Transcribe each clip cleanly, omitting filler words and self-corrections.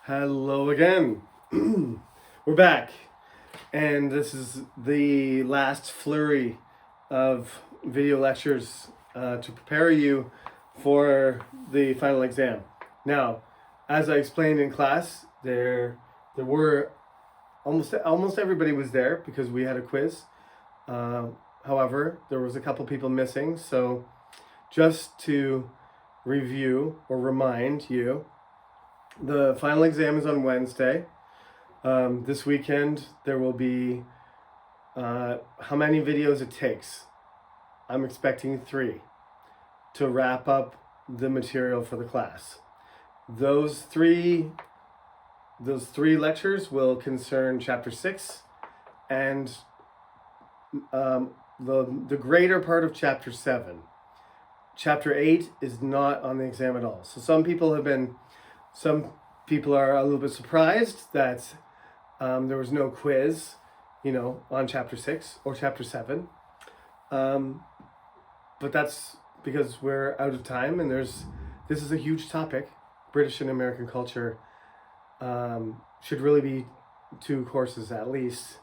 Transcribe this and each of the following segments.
Hello again. We're back, and this is the last flurry of video lectures to prepare you for the final exam. Now, as I explained in class, there were almost everybody was there because we had a quiz. However, there was a couple people missing, so just to review or remind you, the final exam is on Wednesday. This weekend there will be how many videos it takes. I'm expecting 3 to wrap up the material for the class. Those three lectures will concern chapter 6 and the greater part of chapter 7. Chapter 8 is not on the exam at all. So some people are a little bit surprised that there was no quiz, on chapter 6 or chapter 7. But that's because we're out of time, and this is a huge topic. British and American culture should really be 2 courses at least.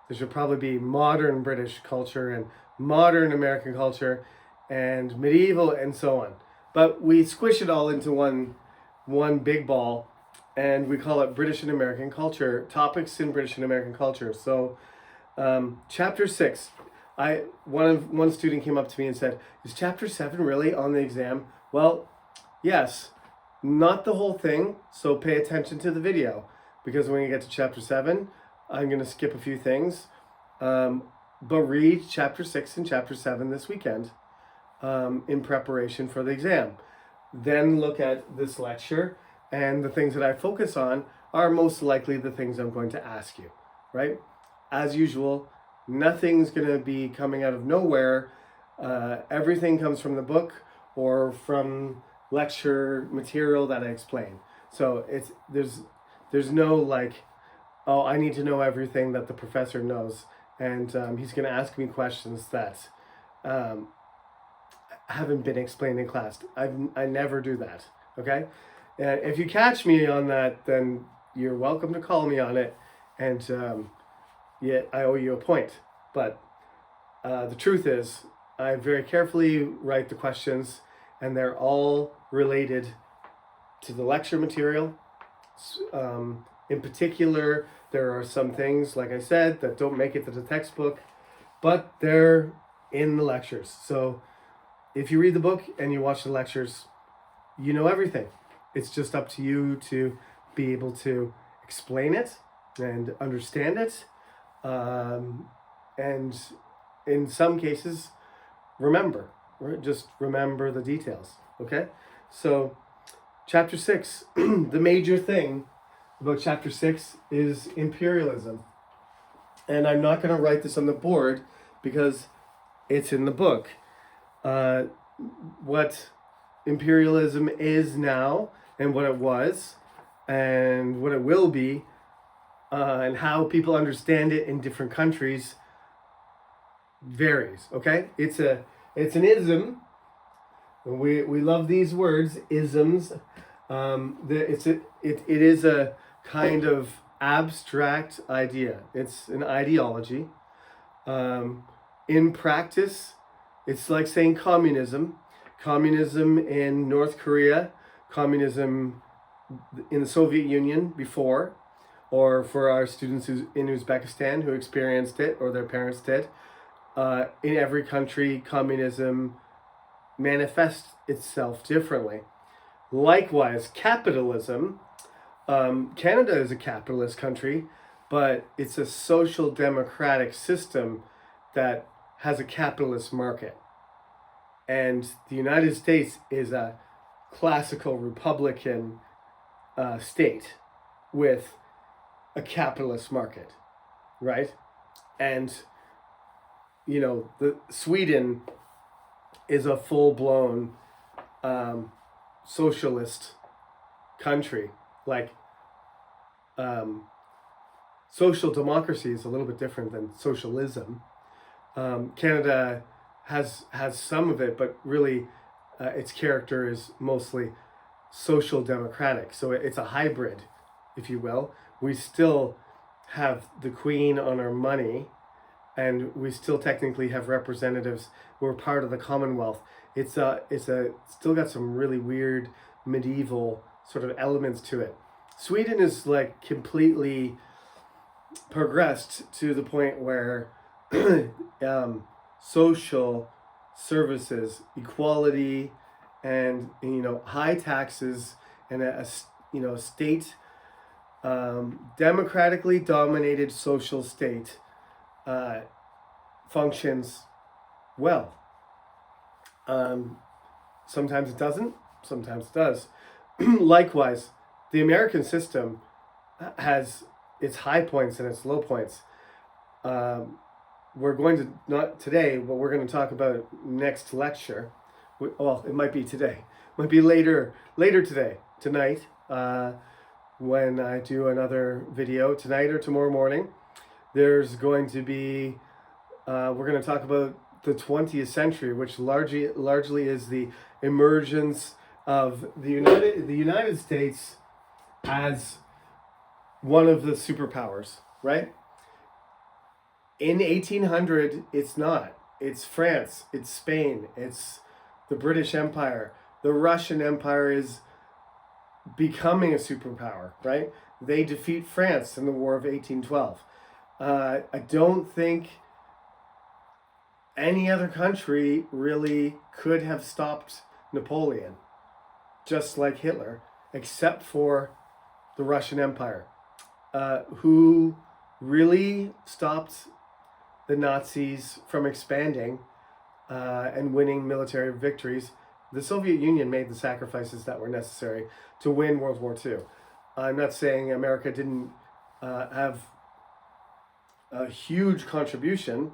There should probably be modern British culture and modern American culture and medieval and so on. But we squish it all into one big ball, and we call it British and American culture, topics in British and American culture. So chapter 6, one student came up to me and said, is chapter 7 really on the exam? Well, yes, not the whole thing, so pay attention to the video, because when you get to chapter 7, I'm going to skip a few things, but read chapter 6 and chapter 7 this weekend in preparation for the exam. Then look at this lecture, and the things that I focus on are most likely the things I'm going to ask you, right? As usual, nothing's going to be coming out of nowhere. Everything comes from the book or from lecture material that I explain. So there's no I need to know everything that the professor knows, and he's going to ask me questions that haven't been explained in class. I never do that, okay? If you catch me on that, then you're welcome to call me on it, and I owe you a point. But the truth is, I very carefully write the questions, and they're all related to the lecture material. In particular, there are some things, like I said, that don't make it to the textbook, but they're in the lectures. So if you read the book and you watch the lectures, you know everything. It's just up to you to be able to explain it and understand it. And in some cases, remember, right? Just remember the details, okay? So chapter 6, the major thing about chapter 6 is imperialism. And I'm not going to write this on the board because it's in the book. What imperialism is now and what it was and what it will be, and how people understand it in different countries varies, okay? It's an ism. We love these words, isms. It is a kind of abstract idea. It's an ideology. In practice, it's like saying communism. Communism in North Korea, communism in the Soviet Union before, or for our students in Uzbekistan who experienced it or their parents did. In every country, communism manifests itself differently. Likewise, capitalism. Canada is a capitalist country, but it's a social democratic system that has a capitalist market. And the United States is a classical Republican state with a capitalist market, right? And, Sweden is a full-blown socialist country. Social democracy is a little bit different than socialism. Canada has some of it, but really its character is mostly social democratic. So it's a hybrid if you will. We still have the Queen on our money, and we still technically have representatives who are part of the Commonwealth. It's still got some really weird medieval sort of elements to it. Sweden is like completely progressed to the point where social services, equality, and high taxes, and a state, democratically dominated social state, functions well. Sometimes it doesn't, sometimes it does. Likewise, the American system has its high points and its low points. We're going to, not today, but we're going to talk about next lecture. Well, it might be today, might be later today, tonight, when I do another video, tonight or tomorrow morning. There's going to be, we're going to talk about the 20th century, which largely is the emergence of the United States as one of the superpowers, right? In 1800, it's not. It's France, it's Spain, it's the British Empire. The Russian Empire is becoming a superpower, right? They defeat France in the War of 1812. I don't think any other country really could have stopped Napoleon, just like Hitler, except for the Russian Empire, who really stopped the Nazis from expanding and winning military victories. The Soviet Union made the sacrifices that were necessary to win World War II. I'm not saying America didn't have a huge contribution,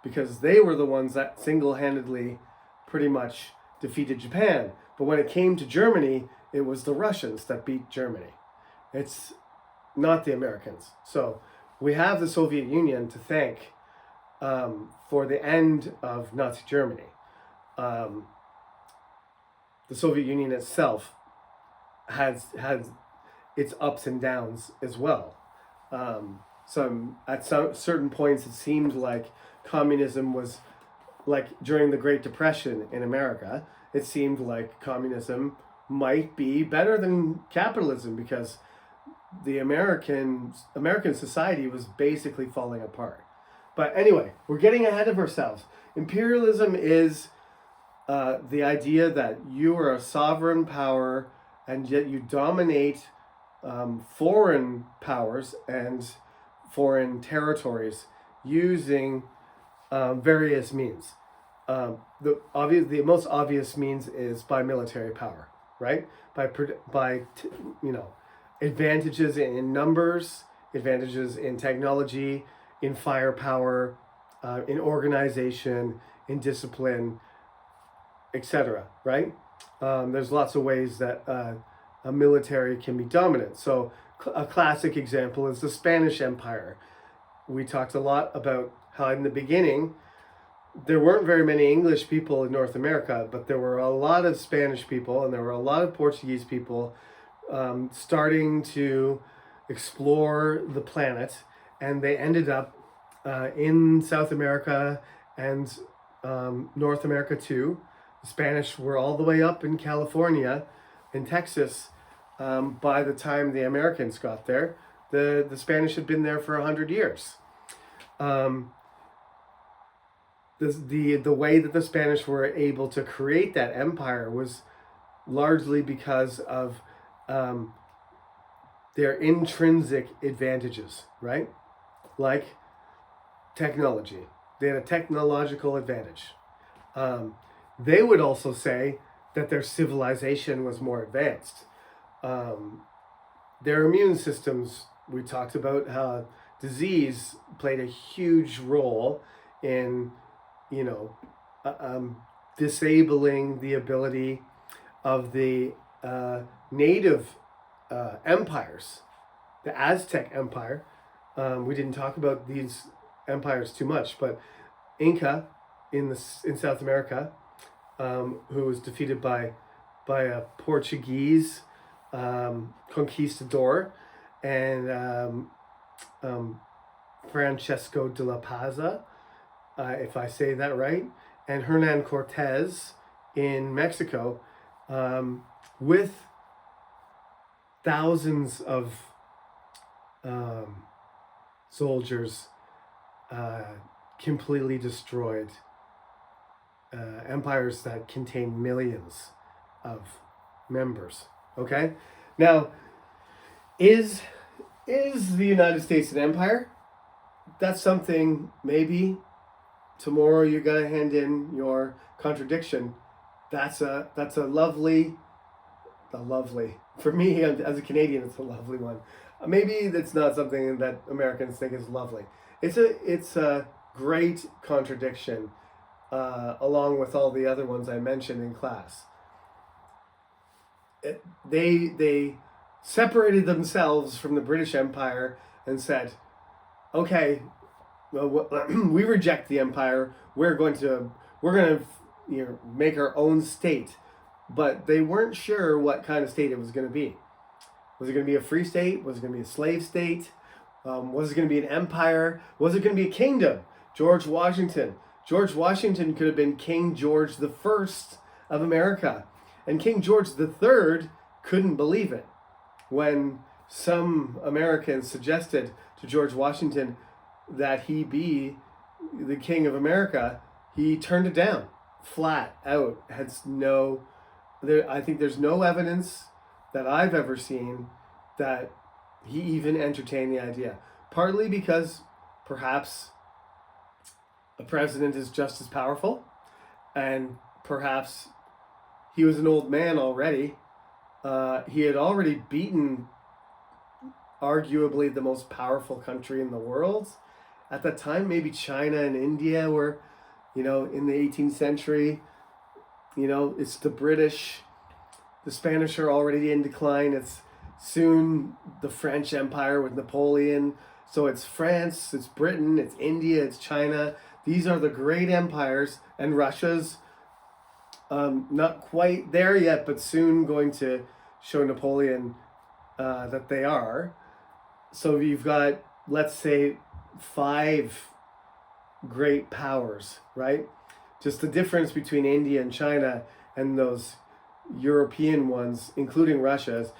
because they were the ones that single-handedly pretty much defeated Japan. But when it came to Germany, it was the Russians that beat Germany. It's not the Americans. So we have the Soviet Union to thank for the end of Nazi Germany. The Soviet Union itself has its ups and downs as well. At certain points, it seemed like communism was, like during the Great Depression in America, it seemed like communism might be better than capitalism, because the American society was basically falling apart. But anyway, we're getting ahead of ourselves. Imperialism is the idea that you are a sovereign power, and yet you dominate foreign powers and foreign territories using various means. The most obvious means is by military power, right? By advantages in numbers, advantages in technology, in firepower, in organization, in discipline, etc. Right? There's lots of ways that a military can be dominant. So a classic example is the Spanish Empire. We talked a lot about how in the beginning there weren't very many English people in North America, but there were a lot of Spanish people and there were a lot of Portuguese people starting to explore the planet, and they ended up in South America and North America too. The Spanish were all the way up in California, in Texas, by the time the Americans got there. The Spanish had been there for 100 years. The way that the Spanish were able to create that empire was largely because of their intrinsic advantages, right? Like technology. They had a technological advantage. They would also say that their civilization was more advanced. Their immune systems, we talked about how disease played a huge role in, disabling the ability of the native empires. The Aztec Empire, we didn't talk about these empires too much, but Inca in South America, who was defeated by a Portuguese conquistador, and Francesco de la Paza, if I say that right, and Hernan Cortez in Mexico, with thousands of soldiers, completely destroyed empires that contain millions of members. Okay, now is the United States an empire? That's something maybe tomorrow you gotta hand in your contradiction. That's a lovely for me as a Canadian. It's a lovely one. Maybe that's not something that Americans think is lovely. It's a great contradiction, along with all the other ones I mentioned in class. They separated themselves from the British Empire and said, okay, well, we reject the empire. We're going to make our own state. But they weren't sure what kind of state it was going to be. Was it going to be a free state? Was it going to be a slave state? Was it going to be an empire? Was it going to be a kingdom? George Washington could have been King George the First of America. And King George the Third couldn't believe it when some Americans suggested to George Washington that he be the King of America. He turned it down, flat out. I think there's no evidence that I've ever seen that he even entertained the idea. Partly because perhaps a president is just as powerful, and perhaps he was an old man already. He had already beaten arguably the most powerful country in the world. At that time, maybe China and India were, in the 18th century. It's the British. The Spanish are already in decline. It's soon the French Empire with Napoleon. So it's France, it's Britain, it's India, it's China. These are the great empires, and Russia's not quite there yet, but soon going to show Napoleon that they are. So you've got, let's say, 5 great powers, right? Just the difference between India and China and those European ones, including Russia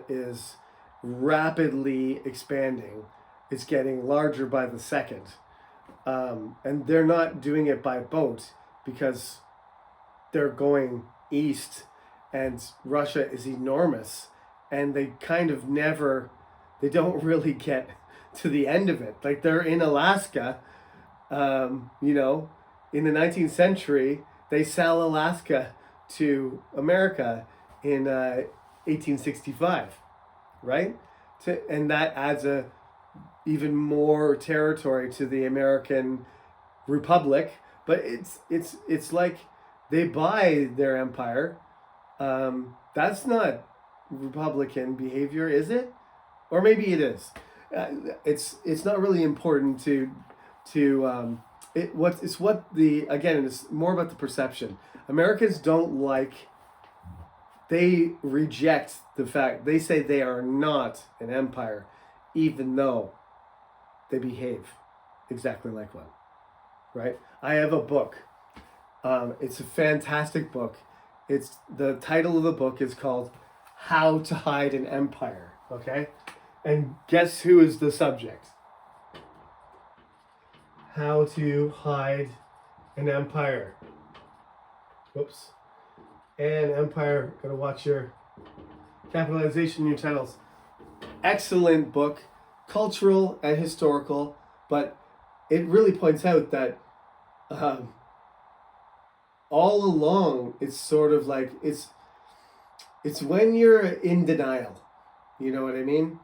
is rapidly expanding. It's getting larger by the second. And they're not doing it by boat because they're going east, and Russia is enormous, and they kind of they don't really get to the end of it. Like, they're in Alaska, in the 19th century, they sell Alaska to America in 1865, right? And that adds even more territory to the American Republic. But it's like they buy their empire. That's not Republican behavior, is it? Or maybe it is. It's not really important it's more about the perception. Americans they reject the fact, they say they are not an empire, even though they behave exactly like one, right? I have a book. It's a fantastic book. The title of the book is called How to Hide an Empire, okay? And guess who is the subject? How to Hide an Empire. Whoops. And empire. Gotta watch your capitalization in your titles. Excellent book, cultural and historical, but it really points out that all along it's sort of like it's when you're in denial. You know what I mean?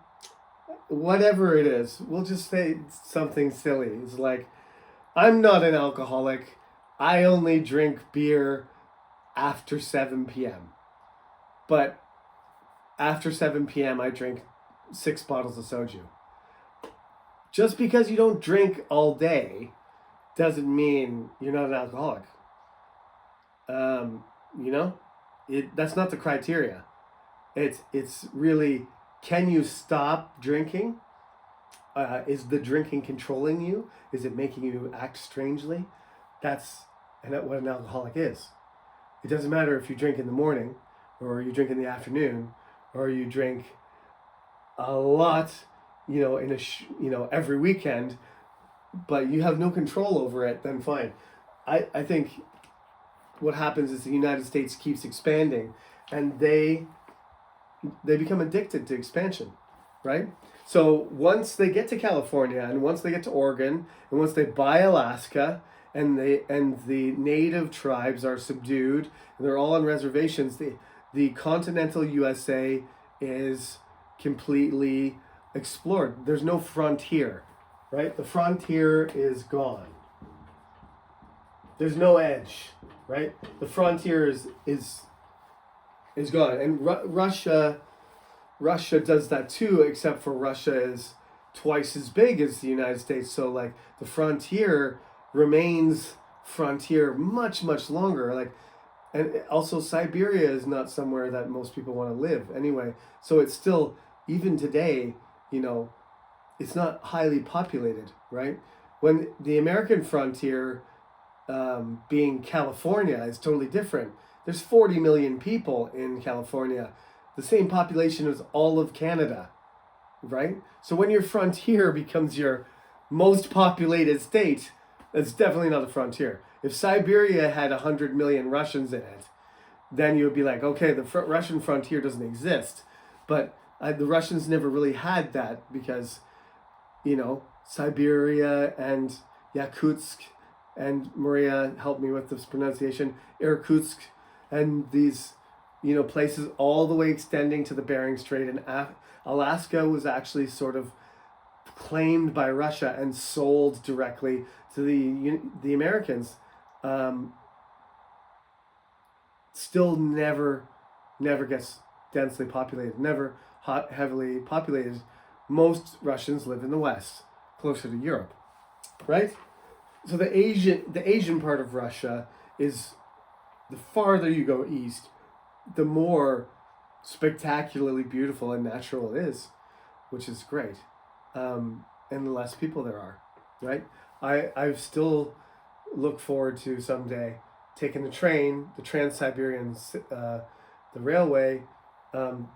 Whatever it is, we'll just say something silly. It's like, I'm not an alcoholic. I only drink beer after 7 p.m. But after 7 p.m. I drink 6 bottles of soju. Just because you don't drink all day doesn't mean you're not an alcoholic. That's not the criteria. It's really Can you stop drinking? Is the drinking controlling you? Is it making you act strangely? That's what an alcoholic is. It doesn't matter if you drink in the morning, or you drink in the afternoon, or you drink a lot, every weekend, but you have no control over it, then fine. I think what happens is the United States keeps expanding, and they become addicted to expansion, right? So once they get to California, and once they get to Oregon, and once they buy Alaska, and the native tribes are subdued, and they're all on reservations, the continental USA is completely explored. There's no frontier, right? The frontier is gone. There's no edge, right? The frontier is gone. And Russia does that too, except for Russia is twice as big as the United States. So like the frontier remains frontier much, much longer. Like, and also Siberia is not somewhere that most people want to live anyway. So it's still, even today, it's not highly populated, right? When the American frontier, being California, is totally different. There's 40 million people in California, the same population as all of Canada, right? So when your frontier becomes your most populated state, that's definitely not a frontier. If Siberia had 100 million Russians in it, then you would be like, okay, the Russian frontier doesn't exist. But the Russians never really had that because, Siberia and Yakutsk, and Maria helped me with this pronunciation, Irkutsk, and these, places all the way extending to the Bering Strait. And Alaska was actually sort of claimed by Russia and sold directly to the Americans. Still never gets densely populated, never heavily populated. Most Russians live in the West, closer to Europe, right? So the Asian part of Russia is, the farther you go east, the more spectacularly beautiful and natural it is, which is great. And the less people there are, right? I still look forward to someday taking the train, the Trans-Siberian, the railway, to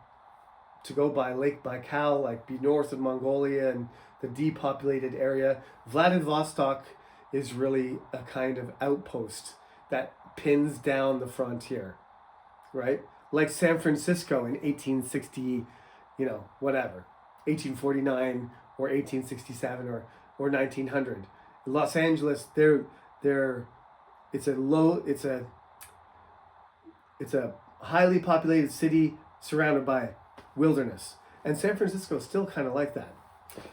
go by Lake Baikal, like be north of Mongolia and the depopulated area. Vladivostok is really a kind of outpost that pins down the frontier, right? Like San Francisco in 1860, 1849 or 1867 or 1900. Los Angeles, it's a highly populated city surrounded by wilderness. And San Francisco is still kind of like that.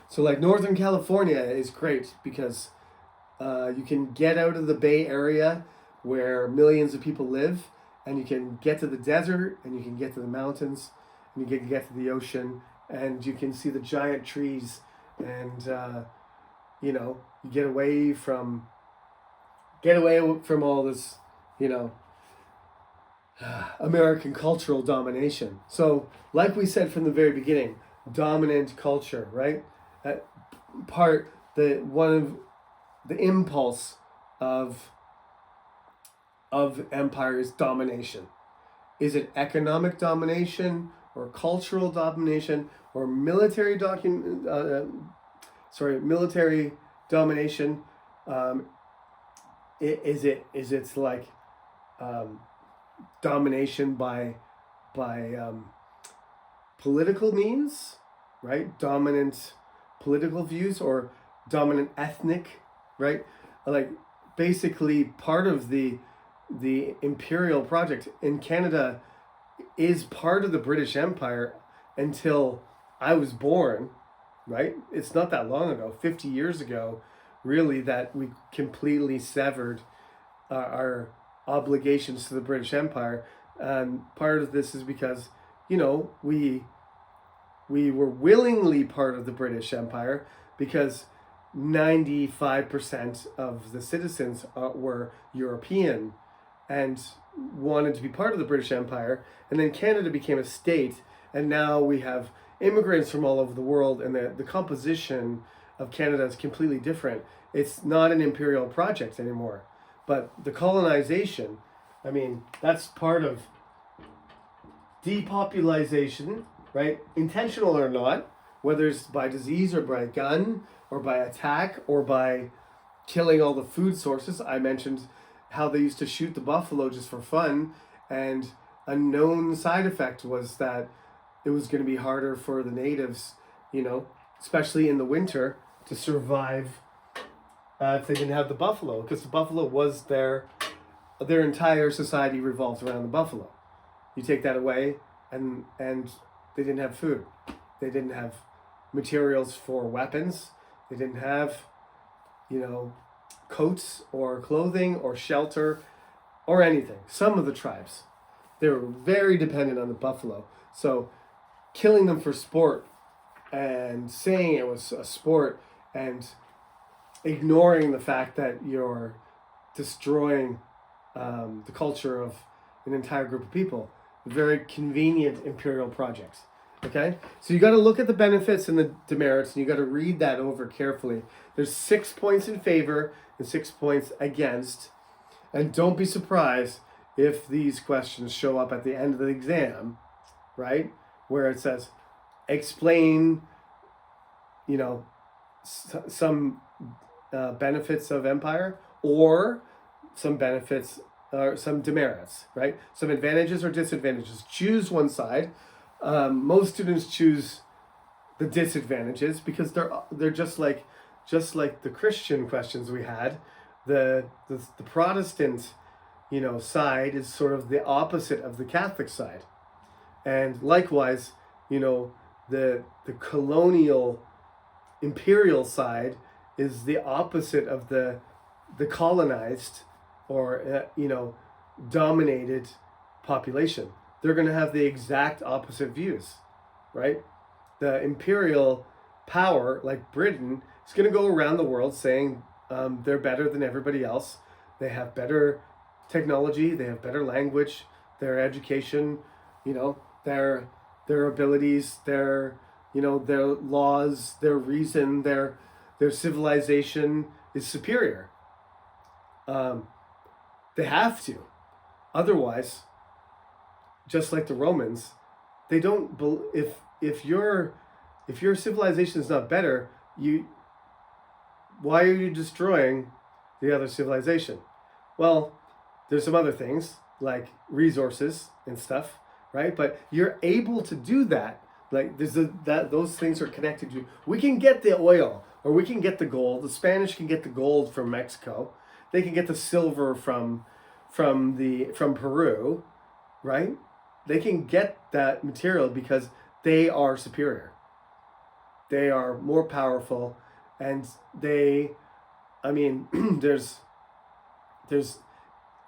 So like Northern California is great because you can get out of the Bay Area where millions of people live, and you can get to the desert, and you can get to the mountains, and you can get to the ocean, and you can see the giant trees, and you get away from all this, American cultural domination. So, like we said from the very beginning, dominant culture, right? One of the impulse of empire is domination. Is it economic domination or cultural domination or military military domination? Is it like domination by political means, right? Dominant political views or dominant ethnic, right? Like basically part of the imperial project in Canada is part of the British Empire until I was born, right? It's not that long ago, 50 years ago, really, that we completely severed our obligations to the British Empire. And part of this is because, we were willingly part of the British Empire because 95% of the citizens were European and wanted to be part of the British Empire. And then Canada became a state, and now we have immigrants from all over the world, and the composition of Canada is completely different. It's not an imperial project anymore. But the colonization, I mean, that's part of depopulation, right? Intentional or not, whether it's by disease or by gun or by attack or by killing all the food sources. I mentioned how they used to shoot the buffalo just for fun, and a known side effect was that it was going to be harder for the natives, especially in the winter, to survive if they didn't have the buffalo, because the buffalo was their entire society revolved around the buffalo. You take that away, and they didn't have food. They didn't have materials for weapons. They didn't have, coats or clothing or shelter or anything. Some of the tribes, they were very dependent on the buffalo. So killing them for sport and saying it was a sport and ignoring the fact that you're destroying the culture of an entire group of people. Very convenient imperial projects. Okay? So you got to look at the benefits and the demerits, and you got to read that over carefully. There's 6 points in favor and 6 points against. And don't be surprised if these questions show up at the end of the exam, right? Where it says, explain, some benefits of empire, or some benefits or some demerits, right? Some advantages or disadvantages. Choose one side. Most students choose the disadvantages because they're just like the Christian questions we had. The Protestant, side is sort of the opposite of the Catholic side, and likewise, the colonial imperial side is the opposite of the colonized or dominated population. They're going to have the exact opposite views, right? The imperial power, like Britain, is going to go around the world saying they're better than everybody else. They have better technology. They have better language. Their education, their abilities, their laws, their reason, their civilization is superior. They have to. Otherwise, just like the Romans, they don't. If your civilization is not better, why are you destroying the other civilization? Well, there's some other things like resources and stuff, right? But you're able to do that. Like those things are connected to. We can get the oil, or we can get the gold. The Spanish can get the gold from Mexico. They can get the silver from Peru, right? They can get that material because they are superior. They are more powerful, and there's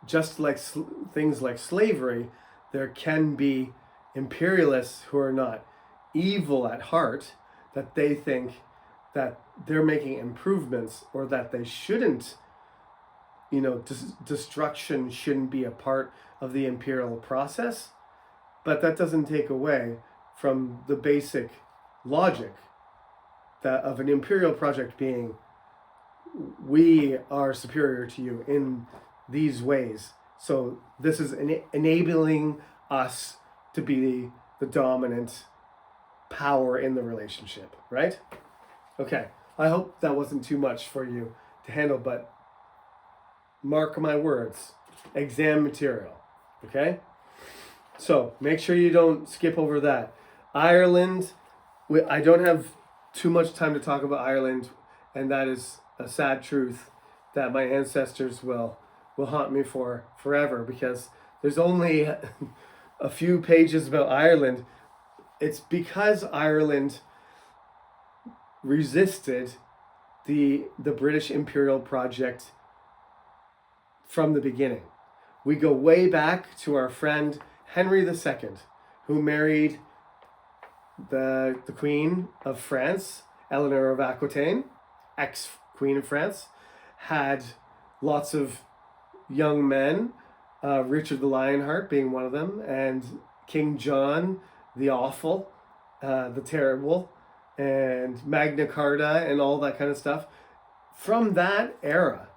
just like things like slavery, there can be imperialists who are not evil at heart, that they think that they're making improvements, or that they shouldn't, destruction shouldn't be a part of the imperial process. But that doesn't take away from the basic logic that of an imperial project being, we are superior to you in these ways. So this is enabling us to be the dominant power in the relationship, right? Okay, I hope that wasn't too much for you to handle, but mark my words, exam material, okay? So make sure you don't skip over that. Ireland, I don't have too much time to talk about Ireland, and that is a sad truth that my ancestors will haunt me for forever, because there's only a few pages about Ireland. It's because Ireland resisted the British imperial project from the beginning. We go way back to our friend Henry II, who married the Queen of France, Eleanor of Aquitaine, ex-Queen of France, had lots of young men, Richard the Lionheart being one of them, and King John the Awful, the Terrible, and Magna Carta, and all that kind of stuff. From that era,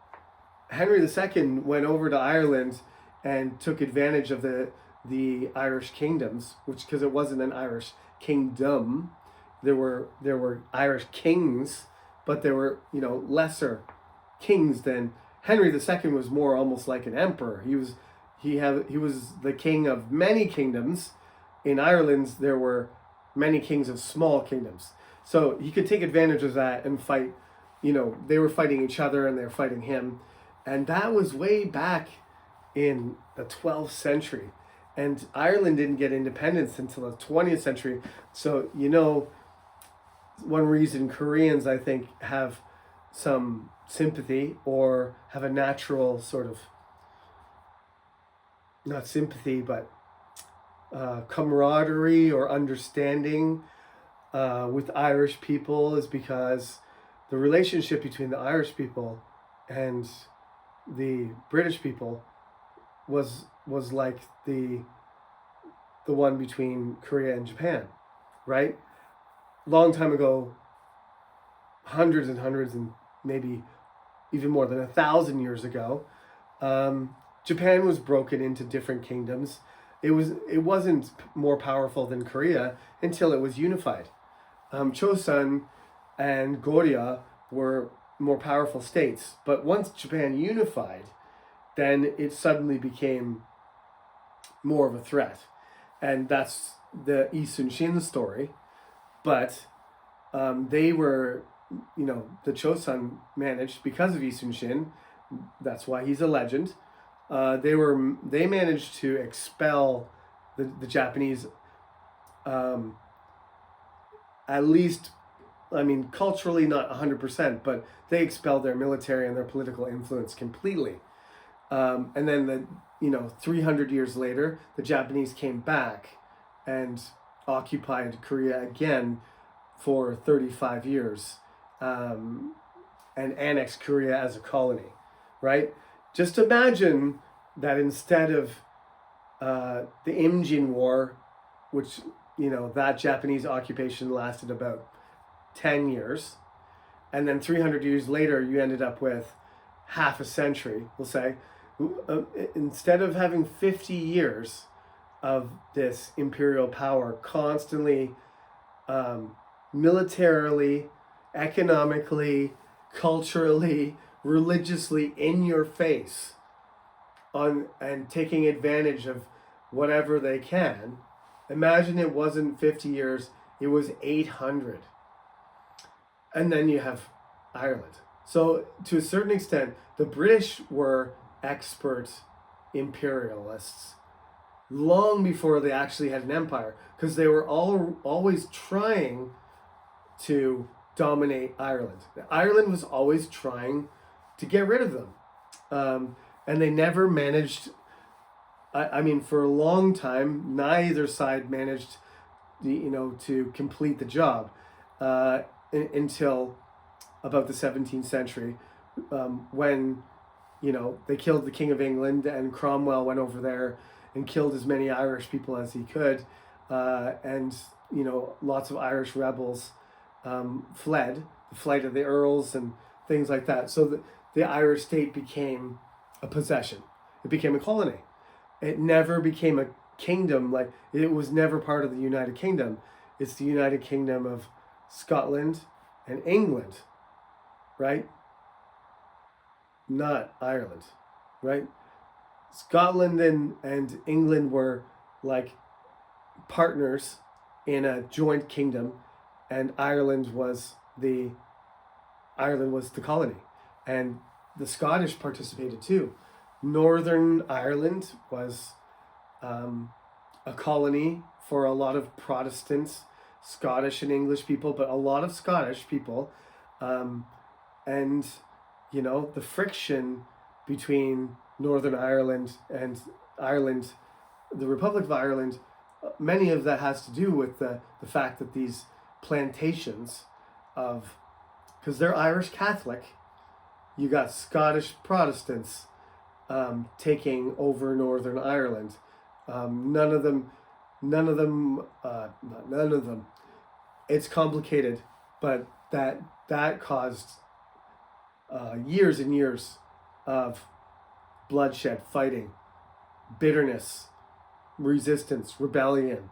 Henry II went over to Ireland and took advantage of the Irish kingdoms, which, because it wasn't an Irish kingdom, there were Irish kings, but there were, lesser kings than Henry II. Was more almost like an emperor. He was the king of many kingdoms. In Ireland, there were many kings of small kingdoms, so he could take advantage of that and fight. They were fighting each other and they were fighting him, and that was way back in the 12th century. And Ireland didn't get independence until the 20th century. So, one reason Koreans, I think, have some sympathy, or have a natural sort of, not sympathy, but camaraderie or understanding with Irish people, is because the relationship between the Irish people and the British people was like the one between Korea and Japan, right? Long time ago, hundreds and hundreds, and maybe even more than 1,000 years ago, Japan was broken into different kingdoms. It wasn't more powerful than Korea until it was unified. Chosun and Goryeo were more powerful states, but once Japan unified, then it suddenly became more of a threat. And that's the Lee Sun-shin story. But they were, the Chosun managed, because of Lee Sun-shin, that's why he's a legend. They managed to expel the Japanese, at least, culturally not 100%, but they expelled their military and their political influence completely. And then 300 years later, the Japanese came back and occupied Korea again for 35 years, and annexed Korea as a colony, right? Just imagine that instead of the Imjin War, which, that Japanese occupation lasted about 10 years, and then 300 years later, you ended up with half a century, we'll say. Instead of having 50 years of this imperial power constantly, militarily, economically, culturally, religiously in your face, and taking advantage of whatever they can, imagine it wasn't 50 years, it was 800. And then you have Ireland. So to a certain extent, the British were expert imperialists long before they actually had an empire, because they were always trying to dominate Ireland. Ireland was always trying to get rid of them, and they never managed. For a long time, neither side managed, to complete the job, until about the 17th century, when they killed the King of England, and Cromwell went over there and killed as many Irish people as he could, and lots of Irish rebels fled, the flight of the Earls and things like that. So the Irish state became a possession. It became a colony. It never became a kingdom. Like, it was never part of the United Kingdom. It's the United Kingdom of Scotland and England, right? Not Ireland, right? Scotland and England were like partners in a joint kingdom, and Ireland was the colony, and the Scottish participated too. Northern Ireland was a colony for a lot of Protestants, Scottish and English people, but a lot of Scottish people, and the friction between Northern Ireland and Ireland, the Republic of Ireland, many of that has to do with the fact that these plantations because they're Irish Catholic, you got Scottish Protestants taking over Northern Ireland. None of them it's complicated, but that caused years and years of bloodshed, fighting, bitterness, resistance, rebellion.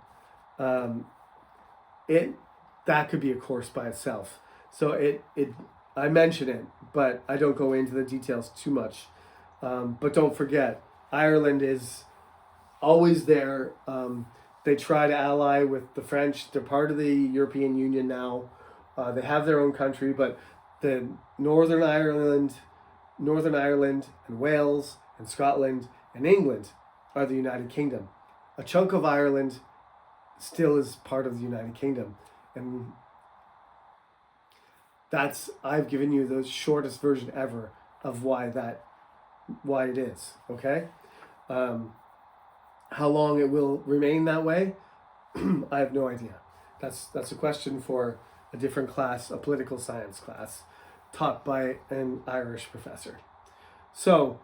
Um, it that could be a course by itself. So I mention it, but I don't go into the details too much. But don't forget, Ireland is always there. They try to ally with the French. They're part of the European Union now. They have their own country, but the Northern Ireland and Wales and Scotland and England are the United Kingdom. A chunk of Ireland still is part of the United Kingdom. And I've given you the shortest version ever of why it is, okay? How long it will remain that way, I have no idea. That's a question for a different class, a political science class, taught by an Irish professor. So,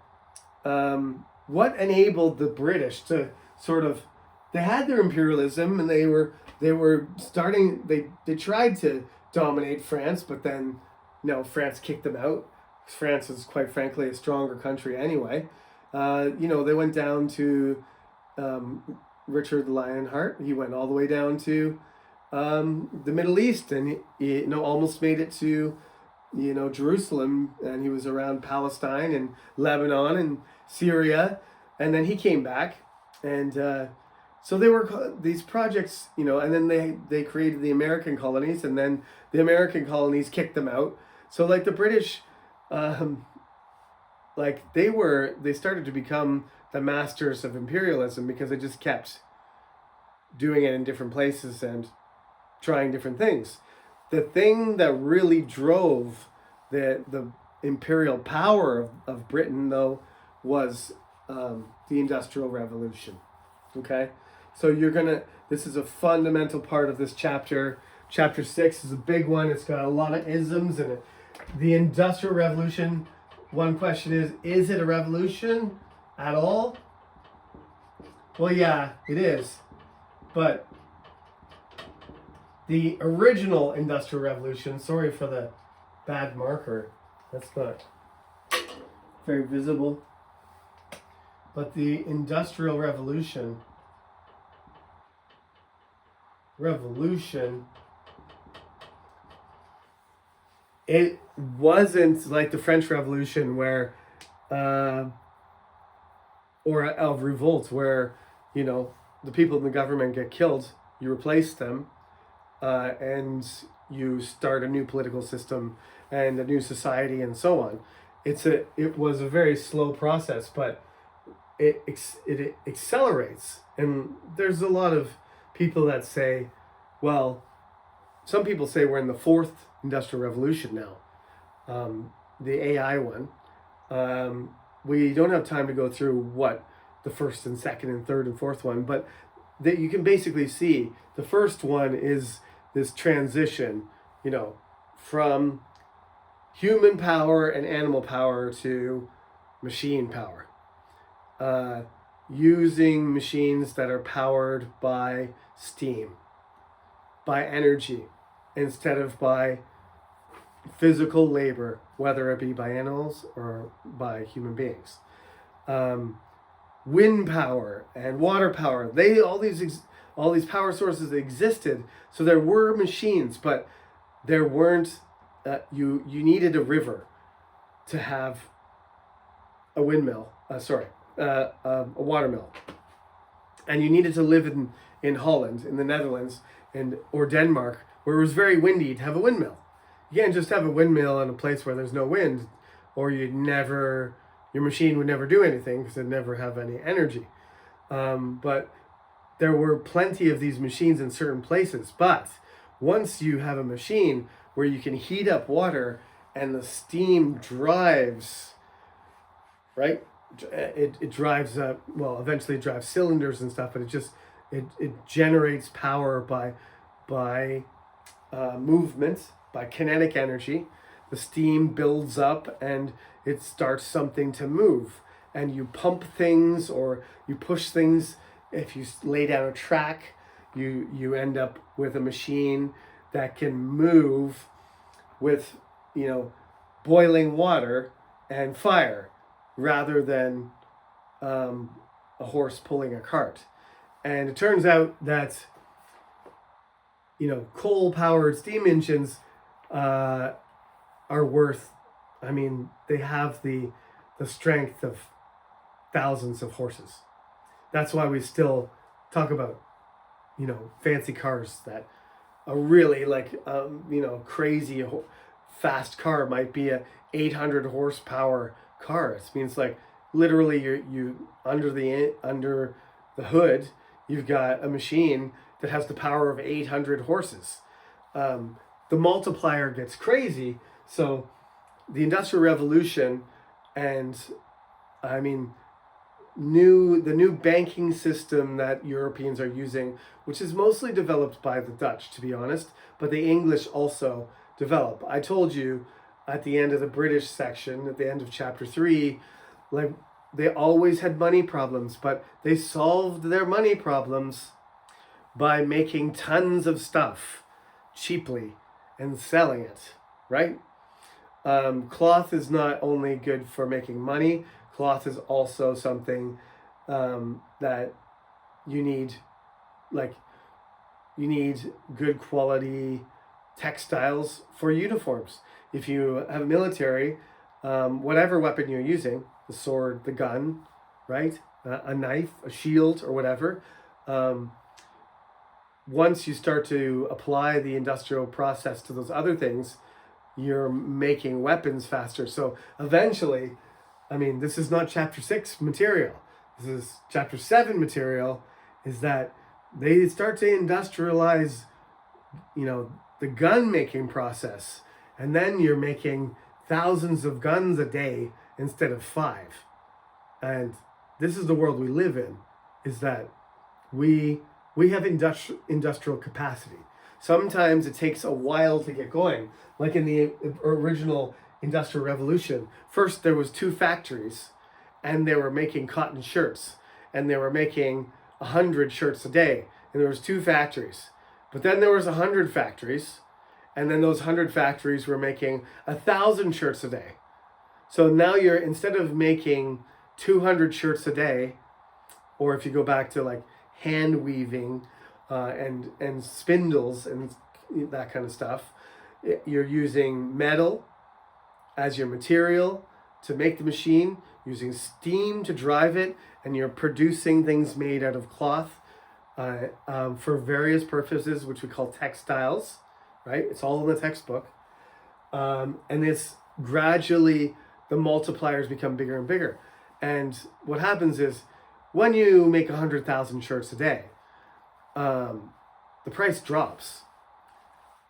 what enabled the British to sort of, they had their imperialism and they were starting, they tried to dominate France, but then, France kicked them out. France is quite frankly a stronger country anyway. They went down to Richard Lionheart. He went all the way down to the Middle East, and he almost made it to Jerusalem, and he was around Palestine and Lebanon and Syria, and then he came back, and so they were these projects, and then they created the American colonies, and then the American colonies kicked them out. So like the British, they started to become the masters of imperialism because they just kept doing it in different places and trying different things. The thing that really drove the imperial power of Britain, though, was the Industrial Revolution. Okay? So this is a fundamental part of this chapter. Chapter 6 is a big one. It's got a lot of isms in it. The Industrial Revolution, one question is it a revolution at all? Well, yeah, it is. But the original Industrial Revolution, sorry for the bad marker, that's not very visible, but the Industrial Revolution, it wasn't like the French Revolution where, or of revolt where, the people in the government get killed, you replace them, and you start a new political system and a new society and so on. It was a very slow process, but it accelerates. And there's a lot of people that say, well, some people say we're in the fourth industrial revolution now, the AI one. We don't have time to go through what the first and second and third and fourth one, but that you can basically see the first one is this transition, from human power and animal power to machine power. Using machines that are powered by steam, by energy, instead of by physical labor, whether it be by animals or by human beings. Wind power and water power, all these power sources existed, so there were machines, but there weren't, you needed a river to have a windmill, a watermill. And you needed to live in Holland, in the Netherlands, or Denmark, where it was very windy, to have a windmill. You can't just have a windmill in a place where there's no wind, or your machine would never do anything because it'd never have any energy. But there were plenty of these machines in certain places. But once you have a machine where you can heat up water and the steam drives, right? It drives up, eventually it drives cylinders and stuff, but it generates power by movement, by kinetic energy. The steam builds up and it starts something to move, and you pump things or you push things. If you lay down a track, you end up with a machine that can move with, boiling water and fire rather than a horse pulling a cart. And it turns out that, coal-powered steam engines are worth, they have the strength of thousands of horses. That's why we still talk about, fancy cars that a really crazy fast car might be a 800 horsepower car. It means like literally you under the hood, you've got a machine that has the power of 800 horses. The multiplier gets crazy. So the Industrial Revolution and the new banking system that Europeans are using, which is mostly developed by the Dutch, to be honest, but the English also develop. I told you at the end of the British section, at the end of chapter 3, like they always had money problems, but they solved their money problems by making tons of stuff cheaply and selling it, right? Cloth is not only good for making money, cloth is also something that you need good quality textiles for uniforms. If you have a military, whatever weapon you're using, the sword, the gun, right? A knife, a shield, or whatever, once you start to apply the industrial process to those other things, you're making weapons faster. So eventually, this is not chapter 6 material. This is chapter 7 material, is that they start to industrialize, the gun making process. And then you're making thousands of guns a day instead of 5. And this is the world we live in, is that we have industrial capacity. Sometimes it takes a while to get going. Like in the original Industrial Revolution, first there was 2 factories and they were making cotton shirts and they were making 100 shirts a day, and there was 2 factories. But then there was 100 factories, and then those 100 factories were making 1,000 shirts a day. So now you're, instead of making 200 shirts a day, or if you go back to like hand weaving and spindles and that kind of stuff, you're using metal as your material to make the machine, using steam to drive it, and you're producing things made out of cloth for various purposes, which we call textiles, right? It's all in the textbook. And it's gradually, the multipliers become bigger and bigger. And what happens is, when you make 100,000 shirts a day, the price drops.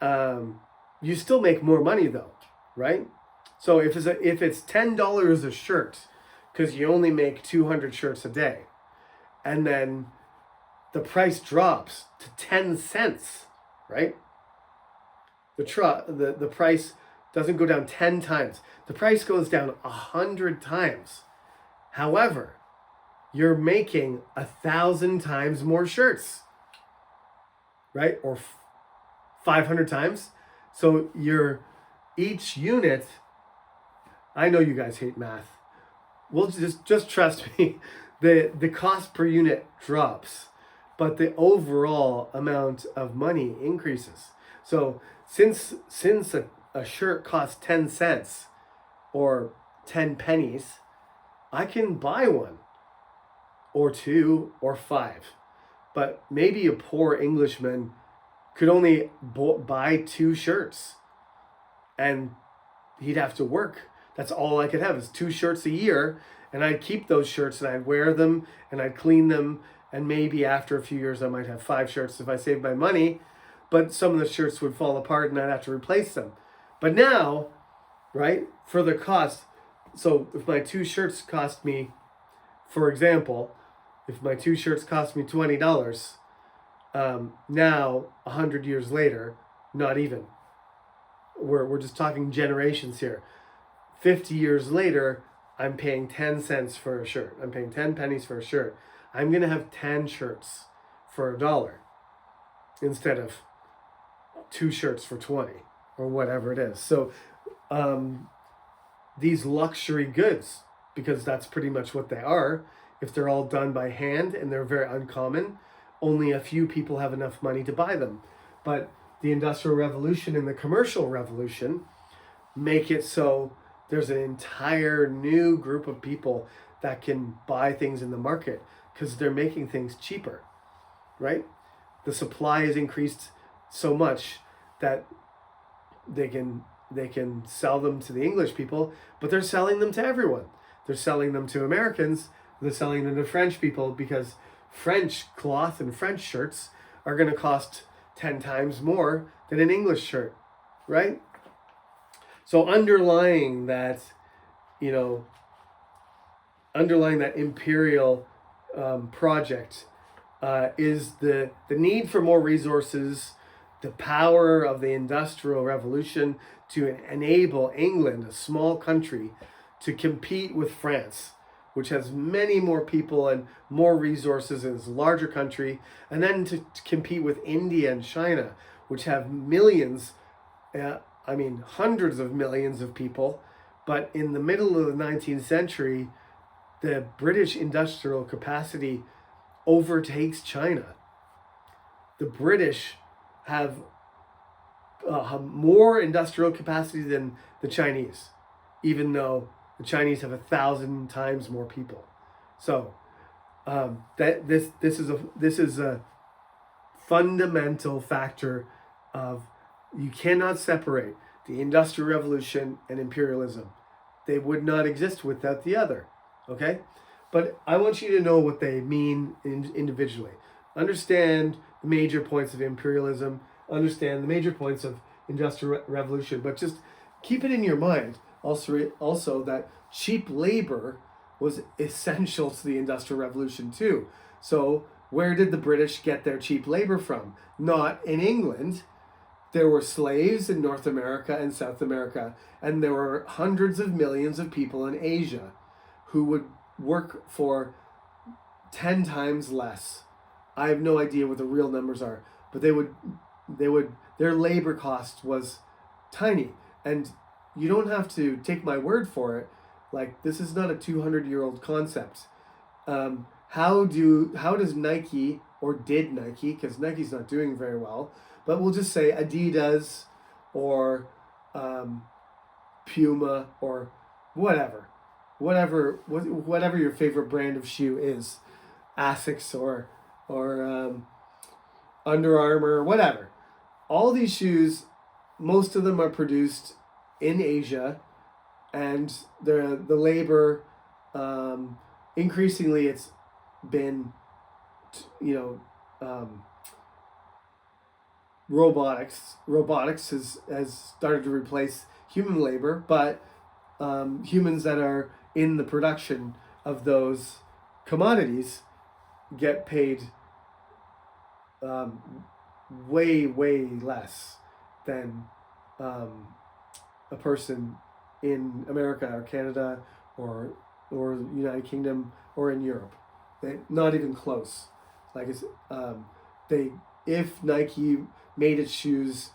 You still make more money though, right? So if it's $10 a shirt, because you only make 200 shirts a day, and then the price drops to 10 cents, right? The price doesn't go down 10 times. The price goes down 100 times. However, you're making 1,000 times more shirts, right? Or 500 times. So each unit, I know you guys hate math. Well, just trust me. The cost per unit drops, but the overall amount of money increases. So since a shirt costs 10 cents or 10 pennies, I can buy one or 2 or 5. But maybe a poor Englishman could only buy 2 shirts, and he'd have to work. That's all I could have is 2 shirts a year, and I'd keep those shirts and I'd wear them and I'd clean them, and maybe after a few years I might have 5 shirts if I saved my money, but some of the shirts would fall apart and I'd have to replace them. But now, right, for the cost, so if my 2 shirts cost me, for example, if my 2 shirts cost me $20, now 100 years later, not even. We're just talking generations here. 50 years later, I'm paying 10 cents for a shirt. I'm paying 10 pennies for a shirt. I'm going to have 10 shirts for $1 instead of 2 shirts for 20 or whatever it is. So these luxury goods, because that's pretty much what they are, if they're all done by hand and they're very uncommon, only a few people have enough money to buy them. But the Industrial Revolution and the Commercial Revolution make it so there's an entire new group of people that can buy things in the market because they're making things cheaper, right? The supply is increased so much that they can sell them to the English people, but they're selling them to everyone. They're selling them to Americans, they're selling them to French people, because French cloth and French shirts are going to cost 10 times more than an English shirt, right? So underlying that imperial project is the need for more resources, the power of the Industrial Revolution to enable England, a small country, to compete with France, which has many more people and more resources and is a larger country, and then to compete with India and China, which have millions, hundreds of millions of people. But in the middle of the 19th century, the British industrial capacity overtakes China. The British have more industrial capacity than the Chinese, even though the Chinese have 1,000 times more people. So this is a fundamental factor of, you cannot separate the Industrial Revolution and imperialism. They would not exist without the other. Okay, but I want you to know what they mean individually. Understand the major points of imperialism. Understand the major points of Industrial Revolution. But just keep it in your mind also that cheap labor was essential to the Industrial Revolution too. So where did the British get their cheap labor from? Not in England. There were slaves in North America and South America, and there were hundreds of millions of people in Asia who would work for 10 times less. I have no idea what the real numbers are, but their labor cost was tiny. And you don't have to take my word for it. Like, this is not a 200-year-old concept. How does Nike, or did Nike, because Nike's not doing very well, but we'll just say Adidas or Puma or whatever your favorite brand of shoe is, Asics or Under Armour, whatever. All these shoes, most of them are produced in Asia, and the labor, increasingly it's been, robotics has started to replace human labor, but humans that are in the production of those commodities get paid way less than a person in America or Canada or United Kingdom or in Europe. Not even close. Like, it's if Nike made its shoes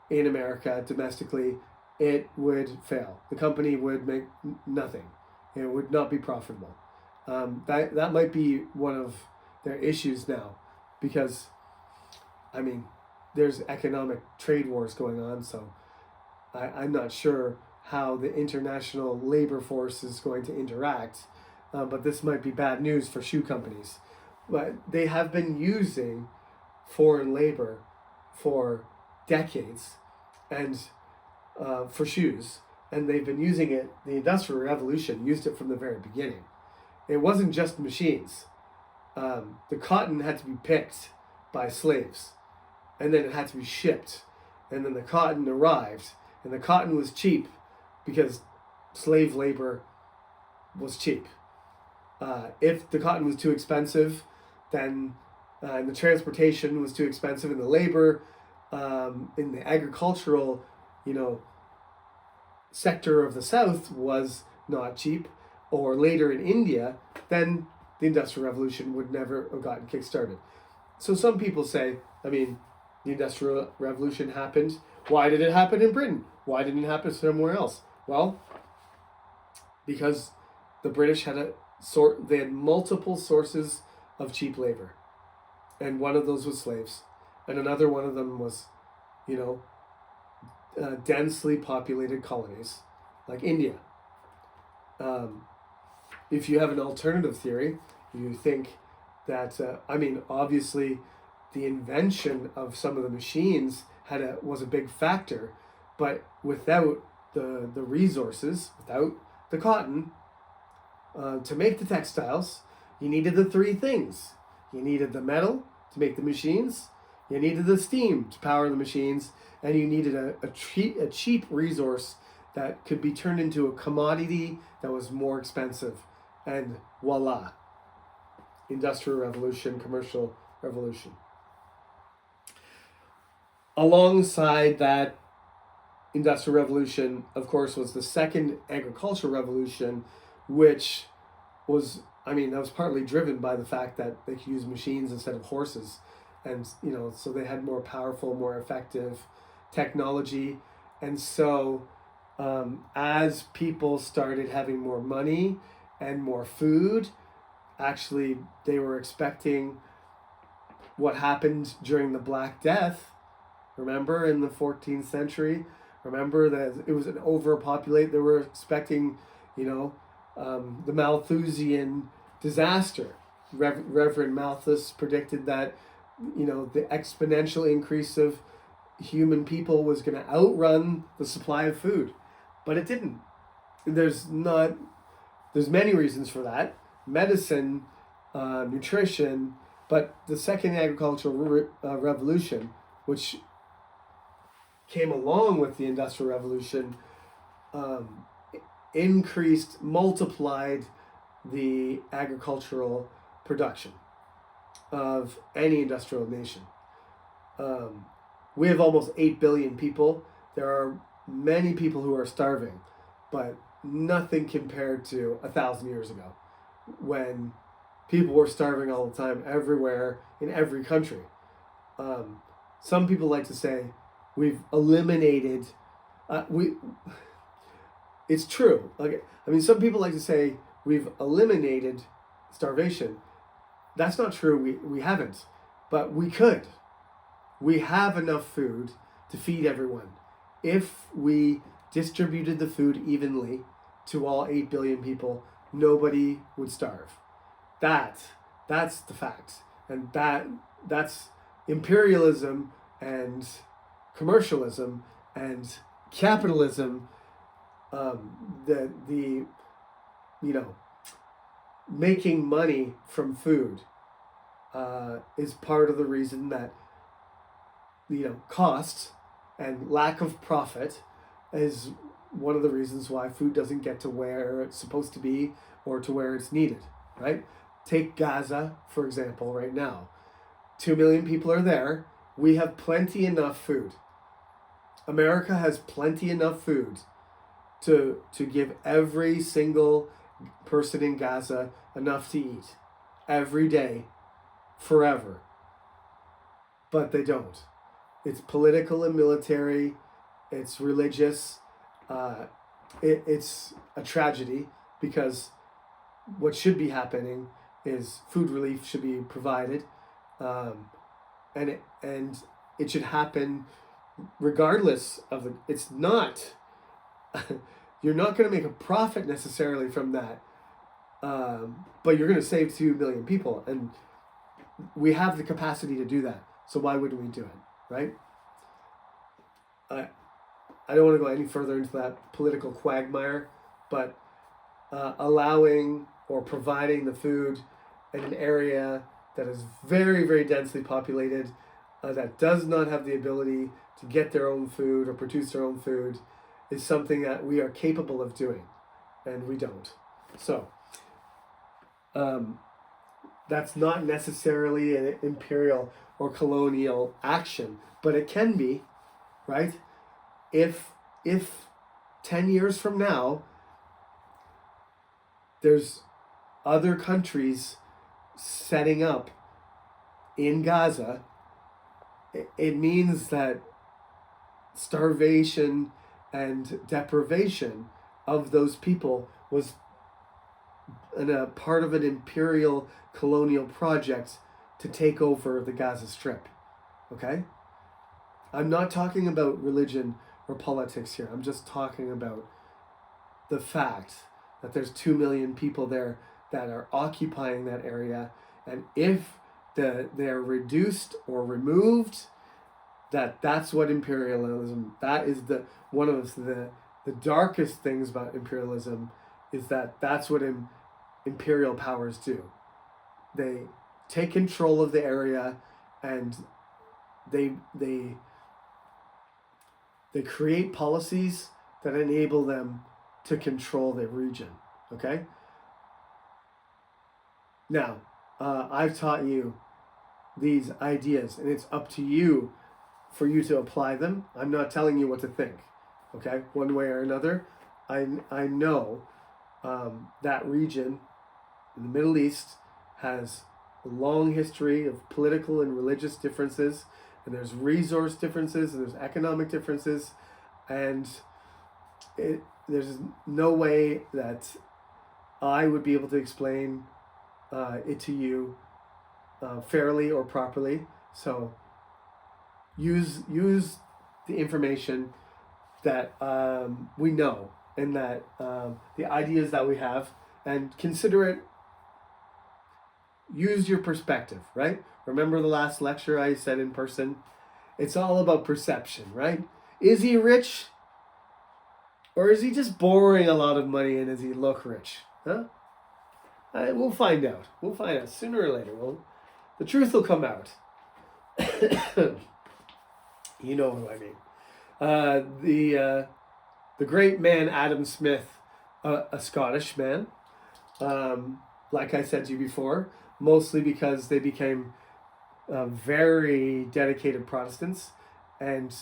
in America domestically, it would fail. The company would make nothing. It would not be profitable. That might be one of their issues now, because there's economic trade wars going on, so I'm not sure how the international labor force is going to interact, but this might be bad news for shoe companies. But they have been using foreign labor for decades, and for shoes, and they've been using it. The Industrial Revolution used it from the very beginning. It wasn't just machines. The cotton had to be picked by slaves, and then it had to be shipped, and then the cotton arrived, and the cotton was cheap because slave labor was cheap. If the cotton was too expensive, then and the transportation was too expensive, and the labor in the agricultural sector of the South was not cheap, or later in India, then the Industrial Revolution would never have gotten kick-started. So some people say, The Industrial Revolution happened. Why did it happen in Britain? Why didn't it happen somewhere else? Well, because the British they had multiple sources of cheap labor, and one of those was slaves, and another one of them was, densely populated colonies like India. If you have an alternative theory, you think that obviously the invention of some of the machines was a big factor, but without the resources, without the cotton, to make the textiles, you needed the three things. You needed the metal to make the machines, you needed the steam to power the machines, and you needed a cheap resource that could be turned into a commodity that was more expensive. And voila, Industrial Revolution, Commercial Revolution. Alongside that Industrial Revolution, of course, was the Second Agricultural Revolution, which was, that was partly driven by the fact that they could use machines instead of horses. And, so they had more powerful, more effective technology. And so as people started having more money and more food, actually they were expecting what happened during the Black Death. Remember, in the 14th century, remember that it was an overpopulate. They were expecting, the Malthusian disaster. Reverend Malthus predicted that, the exponential increase of human people was going to outrun the supply of food, but it didn't. There's many reasons for that. Medicine, nutrition, but the Second Agricultural Revolution, which came along with the Industrial Revolution, multiplied the agricultural production of any industrial nation. We have almost 8 billion people. There are many people who are starving, but nothing compared to 1,000 years ago, when people were starving all the time, everywhere, in every country. Some people like to say we've eliminated. It's true. Some people like to say we've eliminated starvation. That's not true. We haven't, but we could. We have enough food to feed everyone if we distributed the food evenly to all 8 billion people. Nobody would starve. That's the fact, and that's imperialism and commercialism and capitalism. Making money from food is part of the reason that cost and lack of profit is one of the reasons why food doesn't get to where it's supposed to be or to where it's needed, right? Take Gaza, for example, right now. 2 million people are there. We have plenty enough food. America has plenty enough food to give every single person in Gaza enough to eat every day, forever. But they don't. It's political and military. It's religious. It's a tragedy, because what should be happening is food relief should be provided, and it should happen regardless of it's not. You're not going to make a profit necessarily from that, but you're going to save 2 million people, and we have the capacity to do that. So why wouldn't we do it, right? I don't want to go any further into that political quagmire, but allowing or providing the food in an area that is very, very densely populated, that does not have the ability to get their own food or produce their own food, is something that we are capable of doing, and we don't. So that's not necessarily an imperial or colonial action, but it can be, right? If 10 years from now, there's other countries setting up in Gaza, it means that starvation and deprivation of those people was a part of an imperial colonial project to take over the Gaza Strip. Okay? I'm not talking about religion or politics here. I'm just talking about the fact that there's 2 million people there that are occupying that area, and if they're reduced or removed, that's what imperialism, that is one of the darkest things about imperialism, is that's what imperial powers do. They take control of the area, and they create policies that enable them to control the region. Okay? Now, I've taught you these ideas, and it's up to you for you to apply them. I'm not telling you what to think, okay? One way or another. I know that region in the Middle East has a long history of political and religious differences, and there's resource differences, and there's economic differences, and there's no way that I would be able to explain it to you fairly or properly. So use the information that we know, and that the ideas that we have, and consider it. Use your perspective, right? Remember the last lecture I said in person? It's all about perception, right? Is he rich? Or is he just borrowing a lot of money, and does he look rich? Huh? We'll find out. We'll find out sooner or later. The truth will come out. You know who I mean. The great man Adam Smith, a Scottish man, like I said to you before, mostly because they became very dedicated Protestants and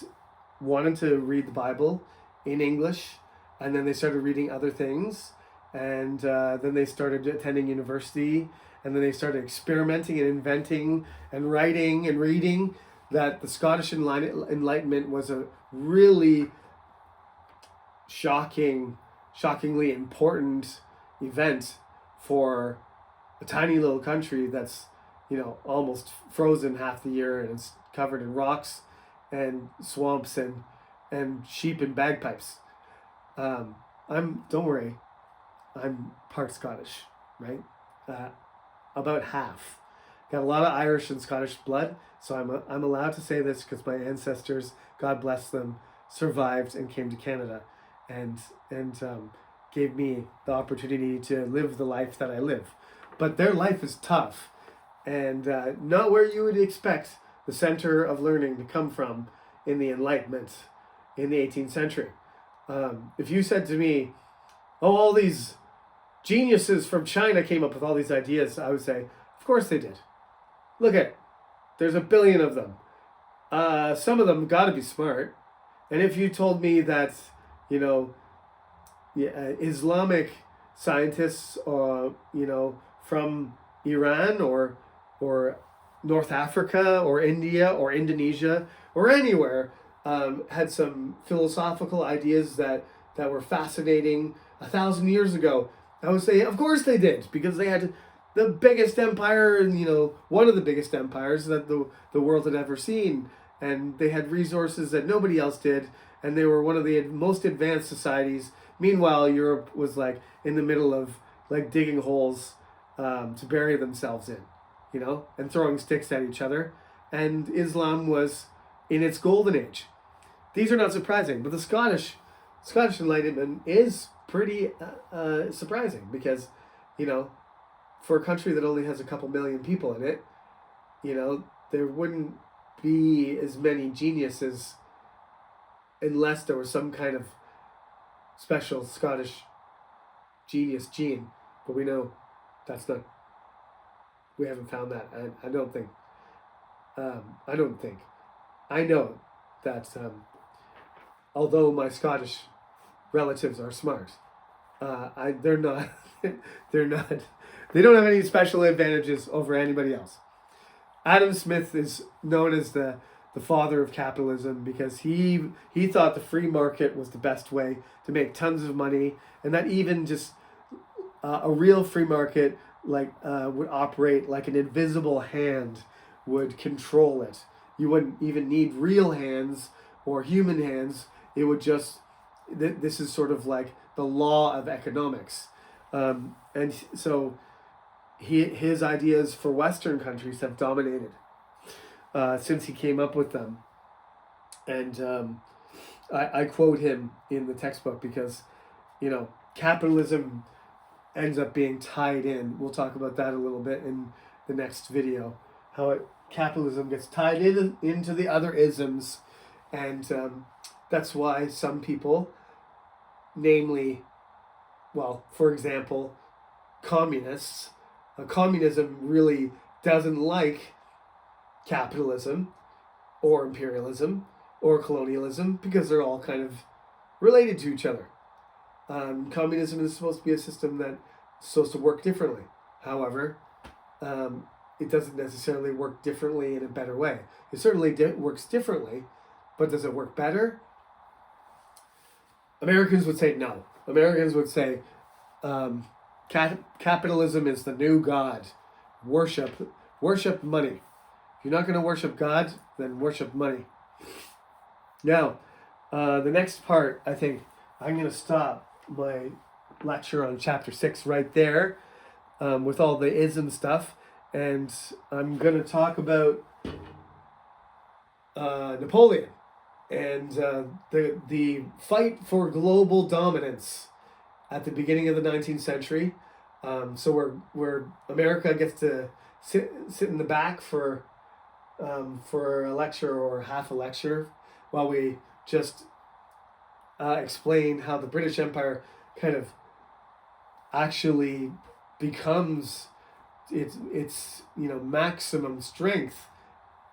wanted to read the Bible in English, and then they started reading other things, and then they started attending university, and then they started experimenting and inventing and writing and reading. That the Scottish Enlightenment was a really shockingly important event for a tiny little country that's, almost frozen half the year, and it's covered in rocks and swamps and sheep and bagpipes. Don't worry, I'm part Scottish, right? About half. Got a lot of Irish and Scottish blood, so I'm allowed to say this because my ancestors, God bless them, survived and came to Canada, and gave me the opportunity to live the life that I live. But their life is tough, and not where you would expect the center of learning to come from in the Enlightenment in the 18th century. If you said to me, "Oh, all these geniuses from China came up with all these ideas," I would say, "Of course they did. Look there's 1 billion of them. Some of them got to be smart." And if you told me that, Islamic scientists, from Iran or North Africa or India or Indonesia or anywhere, had some philosophical ideas that were fascinating 1,000 years ago, I would say, of course they did, because they had the biggest empire, and one of the biggest empires that the world had ever seen, and they had resources that nobody else did, and they were one of the most advanced societies. Meanwhile, Europe was like in the middle of like digging holes to bury themselves in, and throwing sticks at each other. And Islam was in its golden age. These are not surprising, but the Scottish Enlightenment is pretty surprising, because, for a country that only has a couple million people in it, there wouldn't be as many geniuses unless there was some kind of special Scottish genius gene. But we know we haven't found that. I don't think. I know that although my Scottish relatives are smart, they're not. They don't have any special advantages over anybody else. Adam Smith is known as the the father of capitalism, because he thought the free market was the best way to make tons of money, and that even just a real free market would operate like an invisible hand would control it. You wouldn't even need real hands or human hands. It would just, this is sort of like the law of economics. And so his ideas for Western countries have dominated since he came up with them. And I quote him in the textbook because, capitalism ends up being tied in. We'll talk about that a little bit in the next video, how capitalism gets tied into the other isms. And that's why some people, namely, well, for example, communists, communism really doesn't like capitalism or imperialism or colonialism because they're all kind of related to each other. Communism is supposed to be a system that's supposed to work differently. However, it doesn't necessarily work differently in a better way. It certainly works differently, but does it work better? Americans would say no. Americans would say capitalism is the new God. Worship money. If you're not going to worship God, then worship money. Now, the next part, I think I'm going to stop my lecture on chapter 6 right there with all the ism stuff. And I'm going to talk about Napoleon and the fight for global dominance at the beginning of the 19th century. So where America gets to sit in the back for a lecture or half a lecture while we just explain how the British Empire kind of actually becomes its maximum strength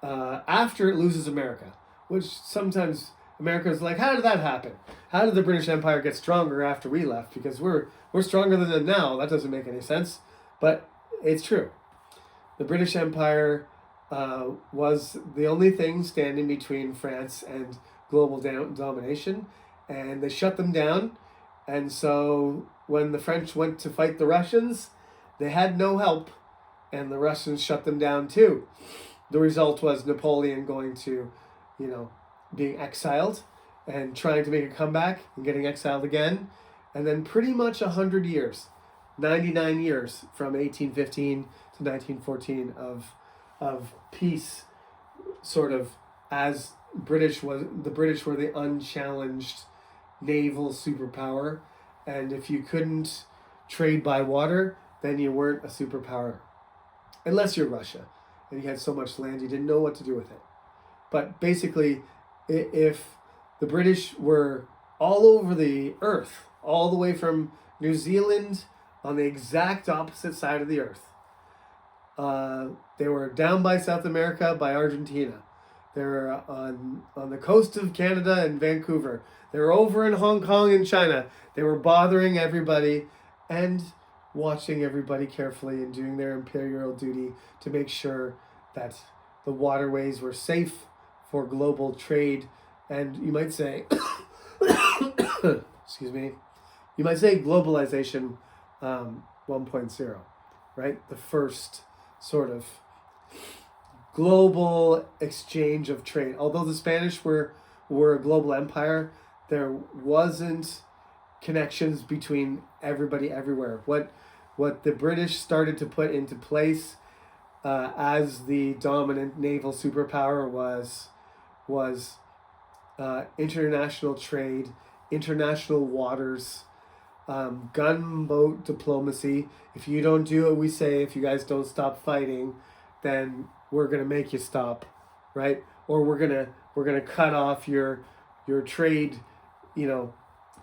after it loses America, which sometimes America is like, how did that happen? How did the British Empire get stronger after we left? Because we're stronger than them now. That doesn't make any sense, but it's true. The British Empire was the only thing standing between France and global domination, and they shut them down. And so when the French went to fight the Russians, they had no help, and the Russians shut them down too. The result was Napoleon going to, being exiled and trying to make a comeback and getting exiled again. And then pretty much 100 years, 99 years from 1815 to 1914 of peace, sort of, as the British were the unchallenged naval superpower. And if you couldn't trade by water, then you weren't a superpower. Unless you're Russia and you had so much land you didn't know what to do with it. But basically, if the British were all over the earth, all the way from New Zealand on the exact opposite side of the earth, they were down by South America, by Argentina. They were on the coast of Canada and Vancouver. They were over in Hong Kong and China. They were bothering everybody and watching everybody carefully and doing their imperial duty to make sure that the waterways were safe for global trade. And you might say, excuse me, you might say globalization 1.0, right? The first sort of global exchange of trade. Although the Spanish were a global empire, there wasn't connections between everybody everywhere. What the British started to put into place as the dominant naval superpower was international trade, international waters, gunboat diplomacy. If you don't do what we say, if you guys don't stop fighting, then we're gonna make you stop, right? Or we're gonna cut off your trade,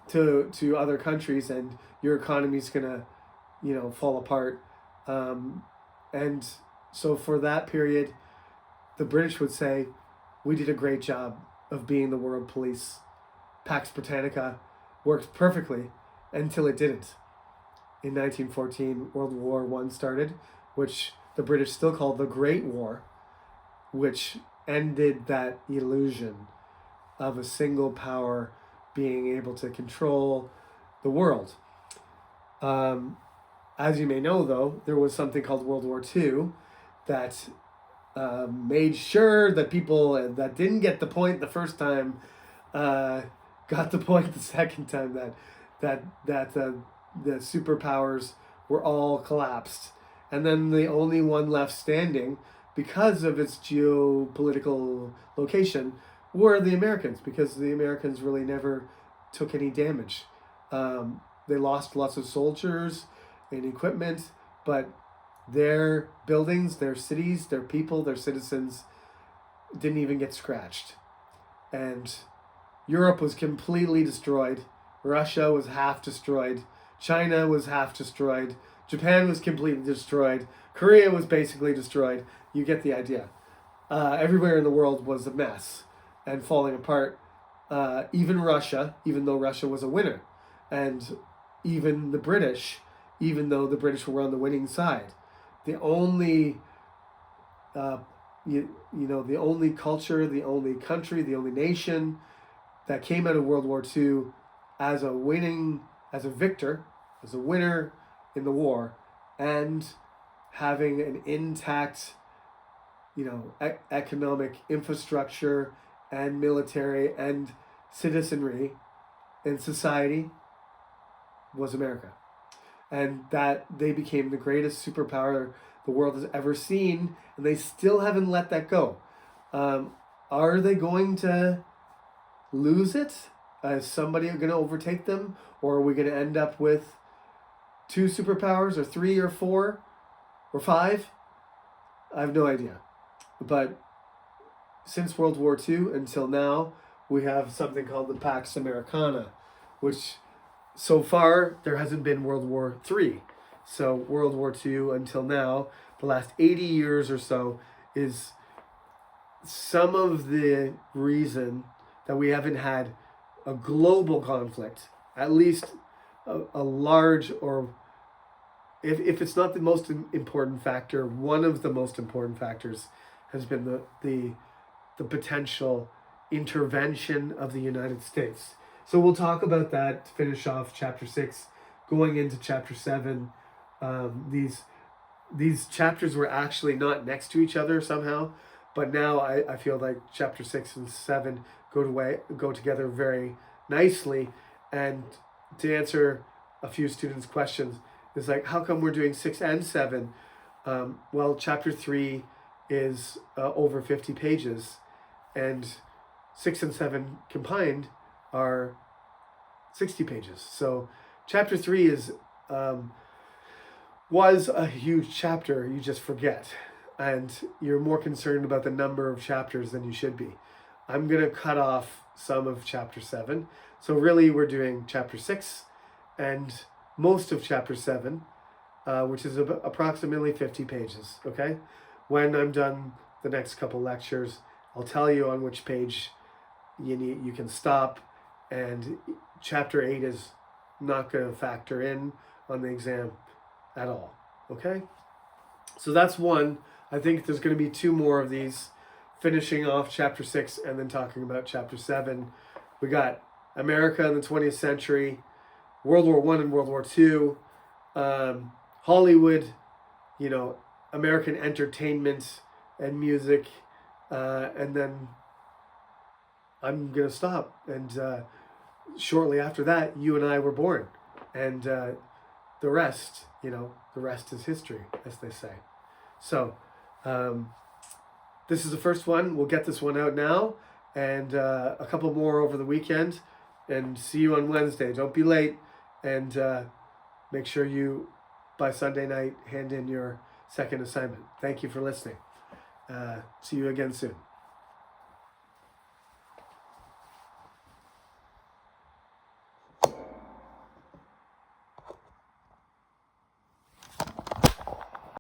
to other countries, and your economy's gonna, fall apart. And so for that period, the British would say, we did a great job of being the world police. Pax Britannica worked perfectly until it didn't. In 1914, World War I started, which the British still called the Great War, which ended that illusion of a single power being able to control the world. As you may know, though, there was something called World War II that made sure that people that didn't get the point the first time got the point the second time, that the superpowers were all collapsed, and then the only one left standing, because of its geopolitical location, were the Americans, because the Americans really never took any damage. They lost lots of soldiers and equipment, but their buildings, their cities, their people, their citizens didn't even get scratched. And Europe was completely destroyed. Russia was half destroyed. China was half destroyed. Japan was completely destroyed. Korea was basically destroyed. You get the idea. Everywhere in the world was a mess and falling apart. Even Russia, even though Russia was a winner. And even the British, even though the British were on the winning side. The only, the only culture, the only country, the only nation that came out of World War II as a victor, as a winner in the war, and having an intact, economic infrastructure and military and citizenry and society, was America. And that they became the greatest superpower the world has ever seen, and they still haven't let that go. Are they going to lose it? Is somebody going to overtake them? Or are we going to end up with 2 superpowers, or 3 or 4 or 5? I have no idea. But since World War II until now, we have something called the Pax Americana, which so far there hasn't been World War III. So World War II until now, the last 80 years or so, is some of the reason that we haven't had a global conflict, at least a large, or if it's not the most important factor, one of the most important factors has been the potential intervention of the United States. So we'll talk about that to finish off chapter 6, going into chapter 7. These chapters were actually not next to each other somehow, but now I feel like chapter 6 and 7 go together very nicely. And to answer a few students' questions, is like, how come we're doing 6 and 7? Well, chapter 3 is over 50 pages, and 6 and 7 combined are 60 pages. So chapter 3 was a huge chapter. You just forget, and you're more concerned about the number of chapters than you should be. I'm going to cut off some of chapter 7. So really we're doing chapter 6 and most of chapter 7, which is approximately 50 pages, okay? When I'm done the next couple lectures, I'll tell you on which page you can stop, and chapter 8 is not going to factor in on the exam at all, okay? So that's one. I think there's going to be 2 more of these, finishing off chapter 6 and then talking about chapter 7. We got America in the 20th century, World War I and World War II, Hollywood, American entertainment and music, and then I'm going to stop. And shortly after that, you and I were born. And the rest is history, as they say. So this is the first one. We'll get this one out now, and a couple more over the weekend. And see you on Wednesday. Don't be late, and make sure you, by Sunday night, hand in your second assignment. Thank you for listening. See you again soon.